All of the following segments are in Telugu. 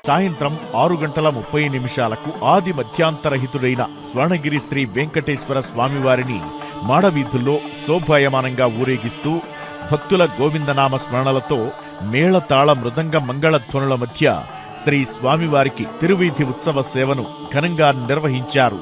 సాయంత్రం 6:30 ఆది మధ్యాంతరహితుడైన స్వర్ణగిరి శ్రీ వెంకటేశ్వర స్వామివారిని మాడవీధుల్లో శోభాయమానంగా ఊరేగిస్తూ భక్తుల గోవిందనామ స్మరణలతో మేళతాళ మృదంగ మంగళధ్వనుల మధ్య శ్రీ స్వామివారికి తిరువీధి ఉత్సవ సేవను ఘనంగా నిర్వహించారు.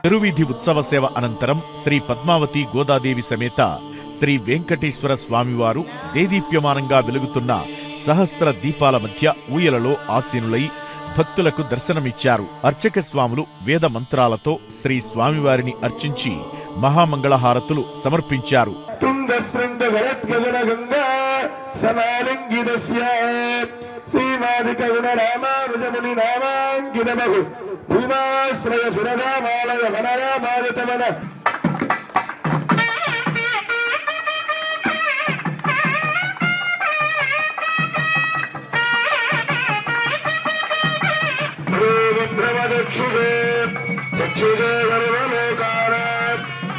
తిరువీధి ఉత్సవ సేవ అనంతరం శ్రీ పద్మావతి గోదాదేవి సమేత శ్రీ వెంకటేశ్వర స్వామివారు దేదీప్యమానంగా వెలుగుతున్న సహస్ర దీపాల మధ్య ఊయలలో ఆసీనులై భక్తులకు దర్శనమిచ్చారు. అర్చక స్వాములు వేద మంత్రాలతో శ్రీ స్వామివారిని అర్చించి మహామంగళహారతులు సమర్పించారు. భూమాశ్రయ సురధామాలయ వనరామాదితవన చక్షుషే చక్షుషే సర్వలోకాన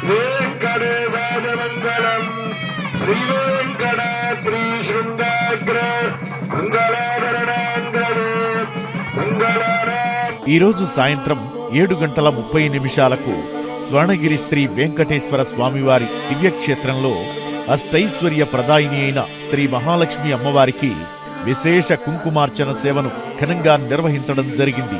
వెంకటేశాయ మంగళం శ్రీ వెంకటాద్రి శృంగాగ్ర మంగళాధరణాంధ్రదే మంగళారా. ఈరోజు సాయంత్రం 7:30 స్వర్ణగిరి శ్రీ వెంకటేశ్వర స్వామివారి దివ్యక్షేత్రంలో అష్టైశ్వర్య ప్రదాయిని అయిన శ్రీ మహాలక్ష్మి అమ్మవారికి విశేష కుంకుమార్చన సేవను ఘనంగా నిర్వహించడం జరిగింది.